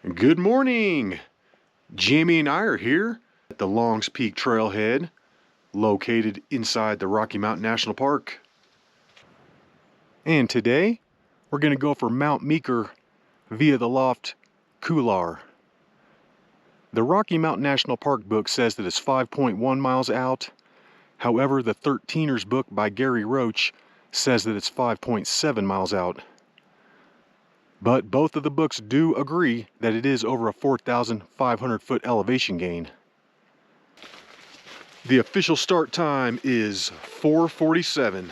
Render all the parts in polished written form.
Good morning! Jamey and I are here at the Longs Peak Trailhead, located inside the Rocky Mountain National Park. And today, we're going to go for Mount Meeker via the Loft Couloir. The Rocky Mountain National Park book says that it's 5.1 miles out. However, the 13ers book by Gary Roach says that it's 5.7 miles out. But both of the books do agree that it is over a 4,500 foot elevation gain. The official start time is 4:47.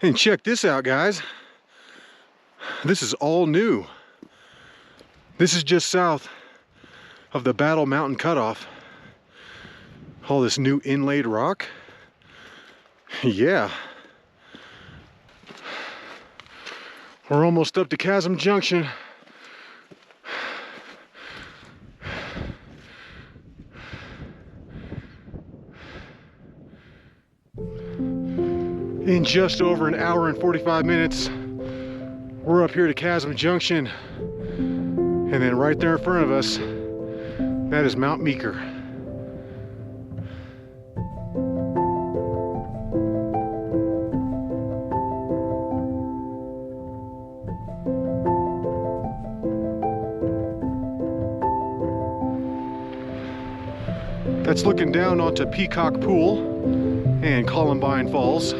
And check this out, guys. This is all new. This is just south of the Battle Mountain Cutoff. All this new inlaid rock. Yeah. We're almost up to Chasm Junction. In just over an hour and 45 minutes, we're up here to Chasm Junction. And then right there in front of us, that is Mount Meeker. That's looking down onto Peacock Pool and Columbine Falls.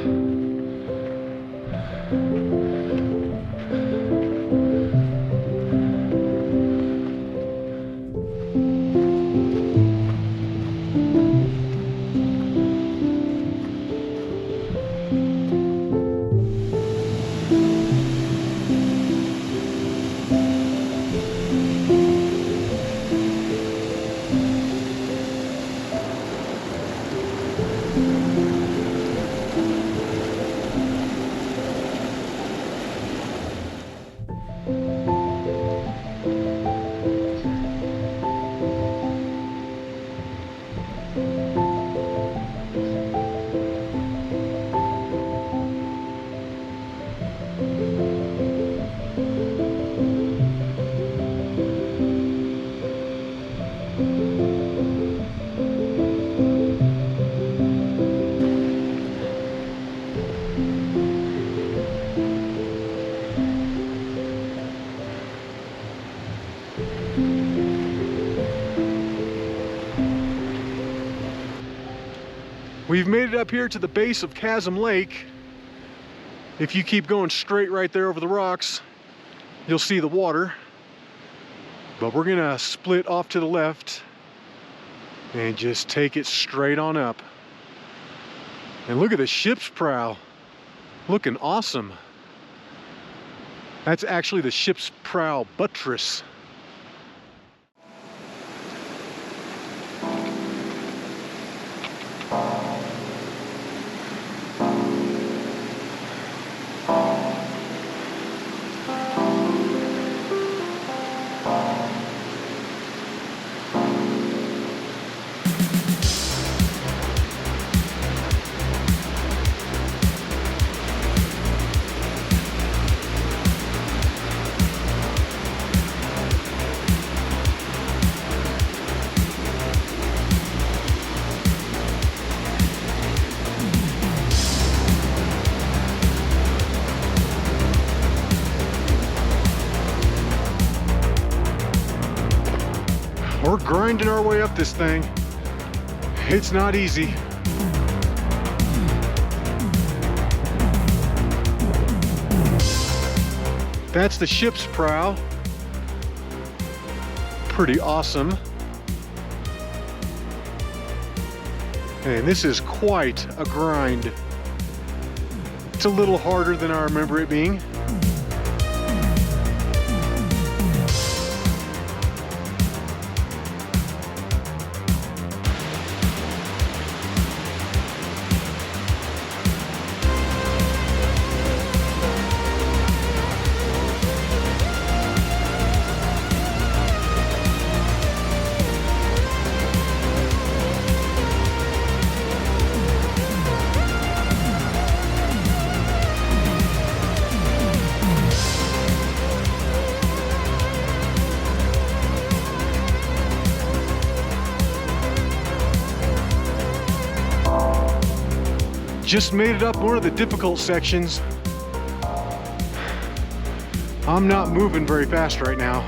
We've made it up here to the base of Chasm Lake. If you keep going straight right there over the rocks, you'll see the water. But we're gonna split off to the left and just take it straight on up. And look at the ship's prow, looking awesome. That's actually the ship's prow buttress. We're grinding our way up this thing. It's not easy. That's the ship's prow. Pretty awesome. And this is quite a grind. It's a little harder than I remember it being. Just made it up one of the difficult sections. I'm not moving very fast right now,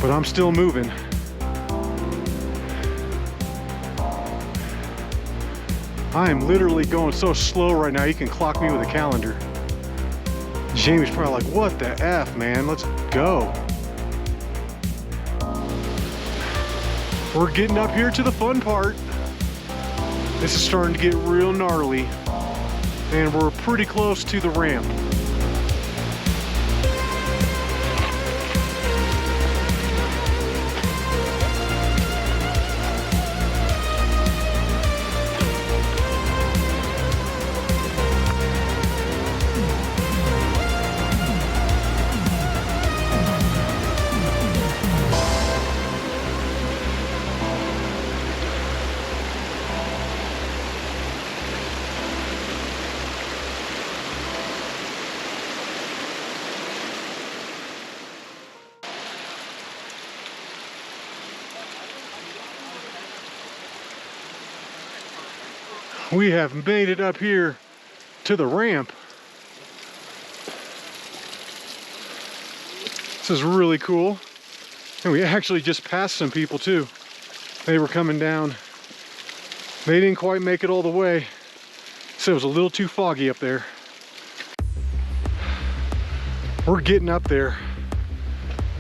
but I'm still moving. I am literally going so slow right now, you can clock me with a calendar. Jamey's probably like, what the F, man? Let's go. We're getting up here to the fun part. This is starting to get real gnarly, and we're pretty close to the ramp. We have made it up here to the ramp. This is really cool. And we actually just passed some people too. They were coming down. They didn't quite make it all the way, so it was a little too foggy up there. We're getting up there,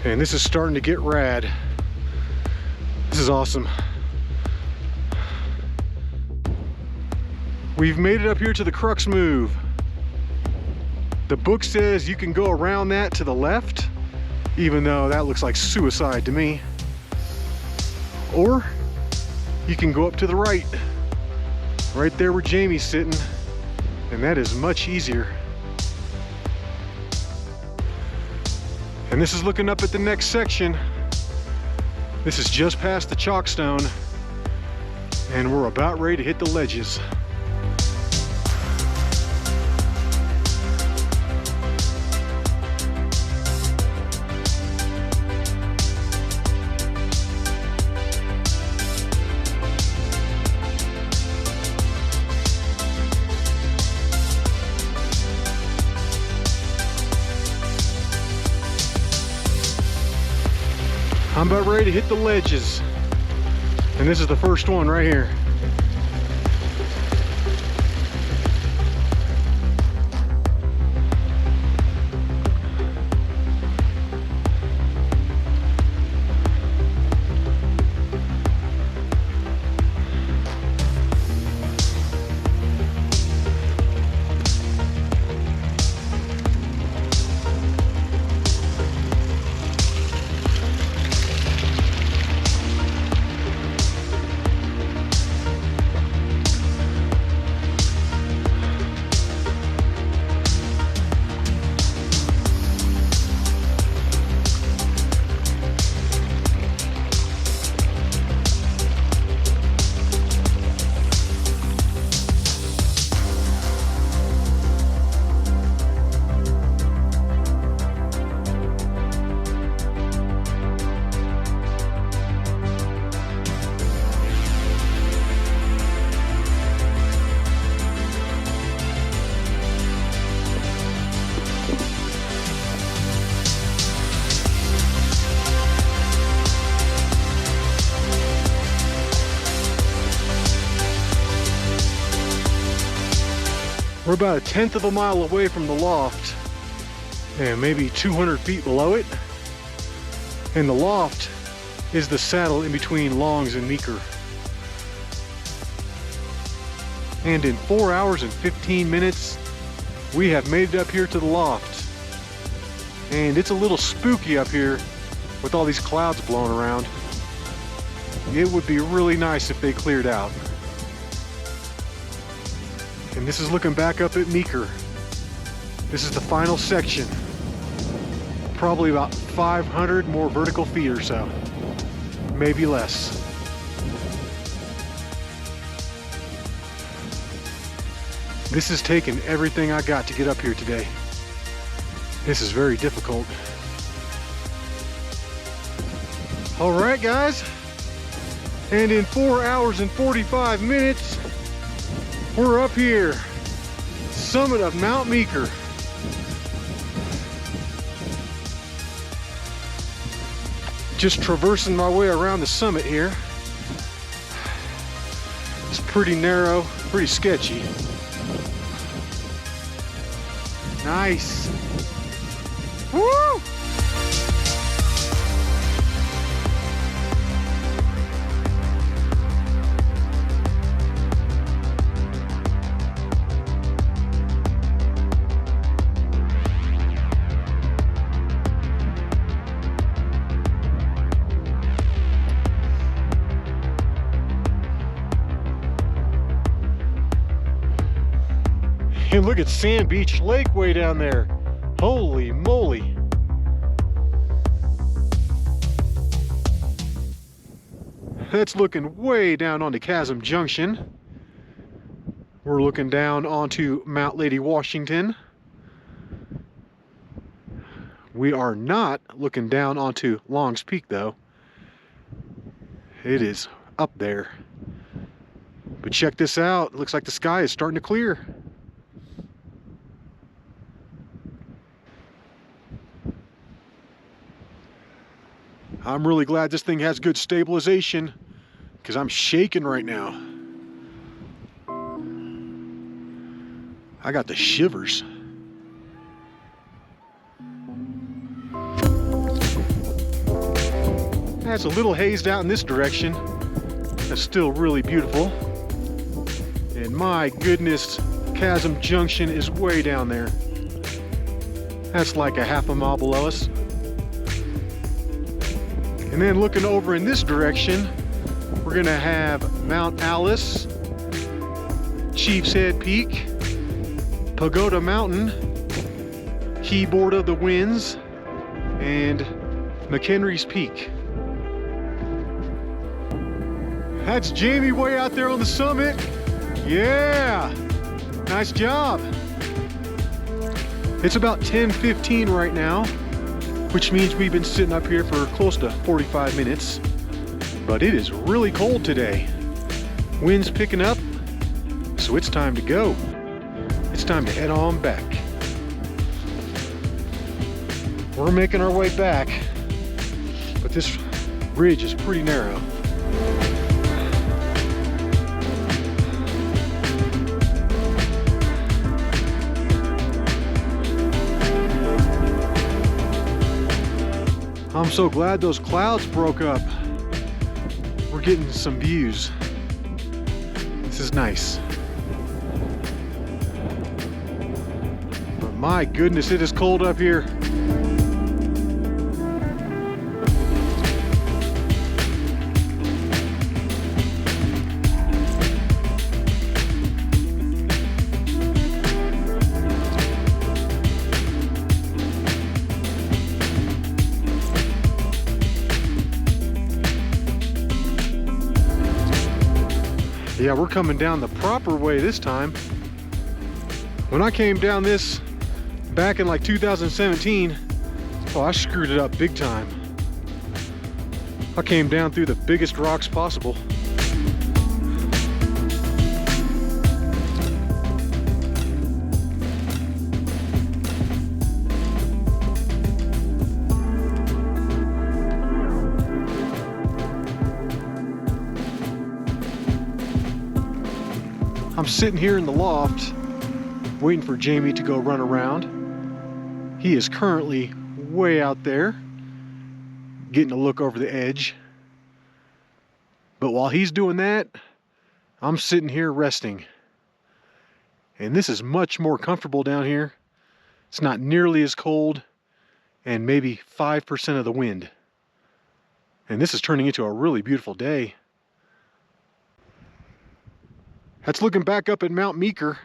and this is starting to get rad. This is awesome. We've made it up here to the crux move. The book says you can go around that to the left, even though that looks like suicide to me. Or you can go up to the right there where Jamey's sitting, and that is much easier. And this is looking up at the next section. This is just past the chalkstone, and we're about ready to hit the ledges. I'm about ready to hit the ledges, and this is the first one right here. We're about 1/10 of a mile away from the loft, and maybe 200 feet below it. And the loft is the saddle in between Longs and Meeker. And in 4 hours and 15 minutes, we have made it up here to the loft. And it's a little spooky up here with all these clouds blowing around. It would be really nice if they cleared out. And this is looking back up at Meeker. This is the final section. Probably about 500 more vertical feet or so, maybe less. This has taken everything I got to get up here today. This is very difficult. All right, guys. And in 4 hours and 45 minutes, We're up here, summit of Mount Meeker. Just traversing my way around the summit here. It's pretty narrow, pretty sketchy. Nice. Woo! And look at Sand Beach Lake way down there. Holy moly. That's looking way down onto Chasm Junction. We're looking down onto Mount Lady Washington. We are not looking down onto Long's Peak though. It is up there. But check this out. Looks like the sky is starting to clear. I'm really glad this thing has good stabilization because I'm shaking right now. I got the shivers. It's a little hazed out in this direction. That's still really beautiful. And my goodness, Chasm Junction is way down there. That's like a half a mile below us. And then looking over in this direction, we're gonna have Mount Alice, Chief's Head Peak, Pagoda Mountain, Keyboard of the Winds, and McHenry's Peak. That's Jamey way out there on the summit. Yeah, nice job. It's about 10:15 right now, which means we've been sitting up here for close to 45 minutes. But it is really cold today. Wind's picking up, so it's time to go. It's time to head on back. We're making our way back, but this ridge is pretty narrow. I'm so glad those clouds broke up. We're getting some views. This is nice. But my goodness, it is cold up here. Yeah, we're coming down the proper way this time. When I came down this back in like 2017, oh, I screwed it up big time. I came down through the biggest rocks possible. I'm sitting here in the loft waiting for Jamey to go run around. He is currently way out there getting a look over the edge. But while he's doing that, I'm sitting here resting. And this is much more comfortable down here. It's not nearly as cold and maybe 5% of the wind. And this is turning into a really beautiful day. That's looking back up at Mount Meeker,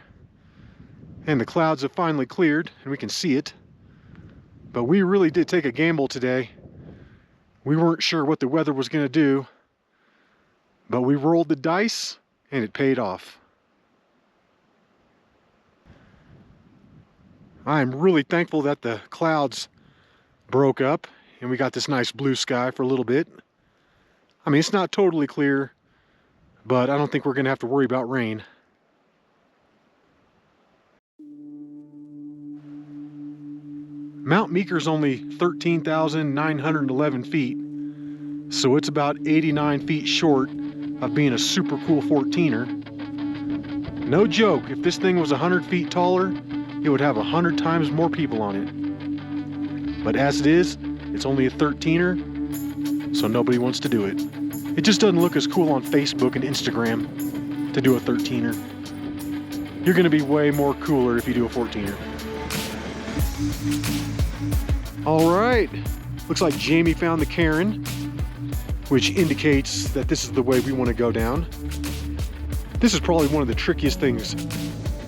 and the clouds have finally cleared and we can see it. But we really did take a gamble today. We weren't sure what the weather was going to do, but we rolled the dice and it paid off. I'm really thankful that the clouds broke up and we got this nice blue sky for a little bit. I mean, it's not totally clear, but I don't think we're going to have to worry about rain. Mount Meeker's only 13,911 feet, so it's about 89 feet short of being a super cool 14er. No joke, if this thing was 100 feet taller, it would have 100 times more people on it. But as it is, it's only a 13er, so nobody wants to do it. It just doesn't look as cool on Facebook and Instagram to do a 13er. You're gonna be way more cooler if you do a 14er. All right, looks like Jamey found the cairn, which indicates that this is the way we want to go down. This is probably one of the trickiest things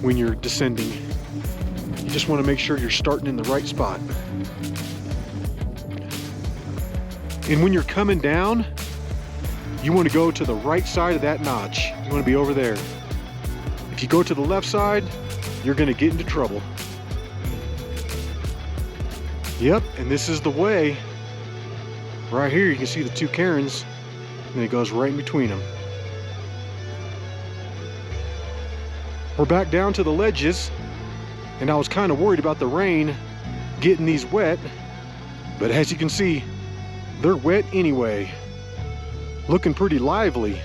when you're descending. You just want to make sure you're starting in the right spot. And when you're coming down, you want to go to the right side of that notch. You want to be over there. If you go to the left side, you're going to get into trouble. Yep, and this is the way. Right here you can see the two cairns, and it goes right in between them. We're back down to the ledges, and I was kind of worried about the rain getting these wet, but as you can see, they're wet anyway. Looking pretty lively.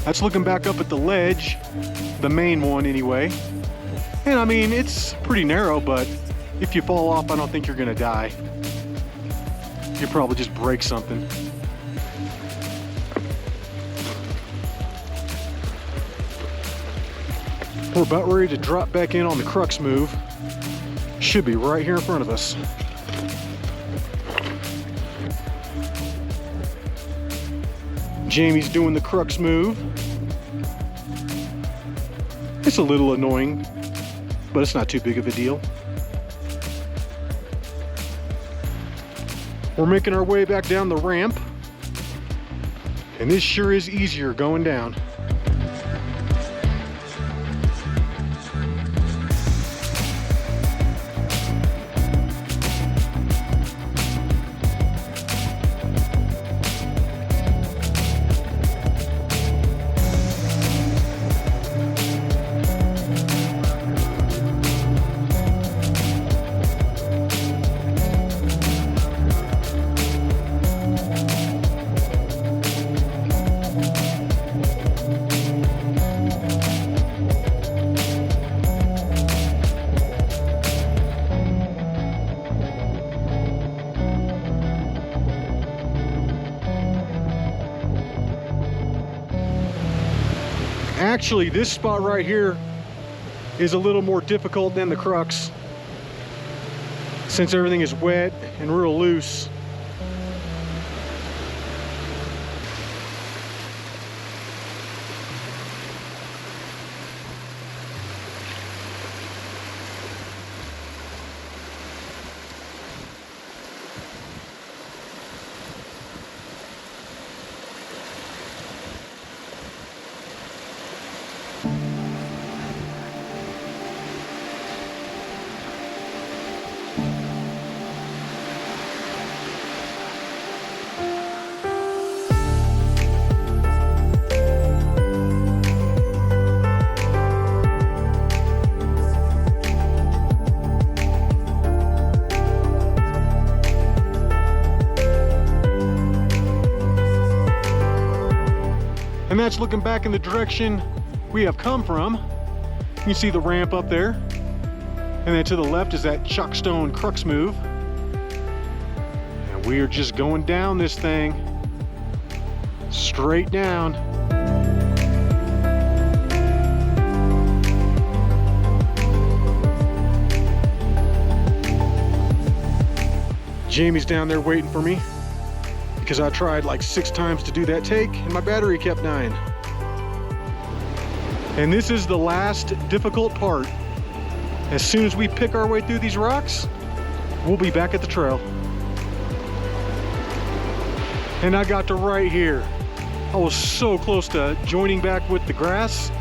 That's looking back up at the ledge, the main one anyway. And I mean, it's pretty narrow, but if you fall off, I don't think you're gonna die. You probably just break something. We're about ready to drop back in on the crux move. Should be right here in front of us. Jamey's doing the crux move. It's a little annoying, but it's not too big of a deal. We're making our way back down the ramp, and this sure is easier going down. Actually, this spot right here is a little more difficult than the crux, since everything is wet and real loose. And that's looking back in the direction we have come from. You can see the ramp up there. And then to the left is that chockstone crux move. And we are just going down this thing, straight down. Jamey's down there waiting for me because I tried like 6 times to do that take and my battery kept dying. And this is the last difficult part. As soon as we pick our way through these rocks, we'll be back at the trail. And I got to right here. I was so close to joining back with the grass,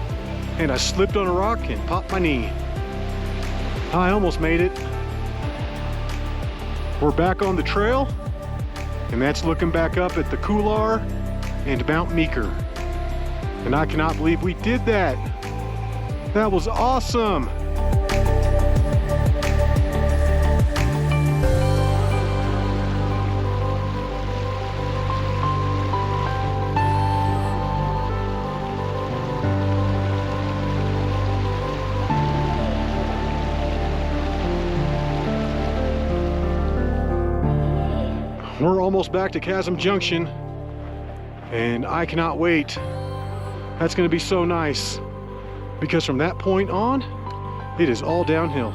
and I slipped on a rock and popped my knee. I almost made it. We're back on the trail, and that's looking back up at the Couloir and Mount Meeker. And I cannot believe we did that. That was awesome. We're almost back to Chasm Junction, and I cannot wait. That's going to be so nice, because from that point on, it is all downhill.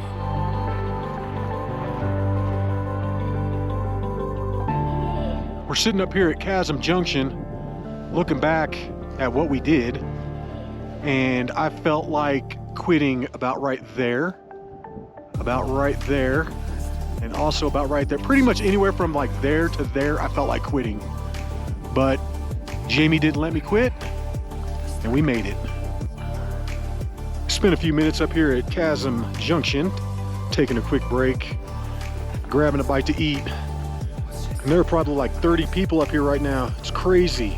We're sitting up here at Chasm Junction, looking back at what we did, and I felt like quitting about right there, and also about right there. Pretty much anywhere from like there to there, I felt like quitting. But Jamey didn't let me quit, and we made it. Spent a few minutes up here at Chasm Junction, taking a quick break, grabbing a bite to eat. And there are probably like 30 people up here right now. It's crazy.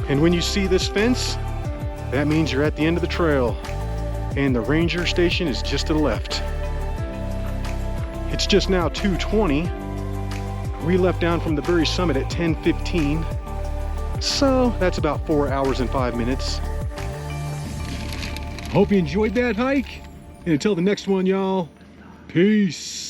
And when you see this fence, that means you're at the end of the trail, and the ranger station is just to the left. It's just now 2:20. We left down from the very summit at 10:15, so that's about 4 hours and 5 minutes. Hope you enjoyed that hike, and until the next one, y'all, peace.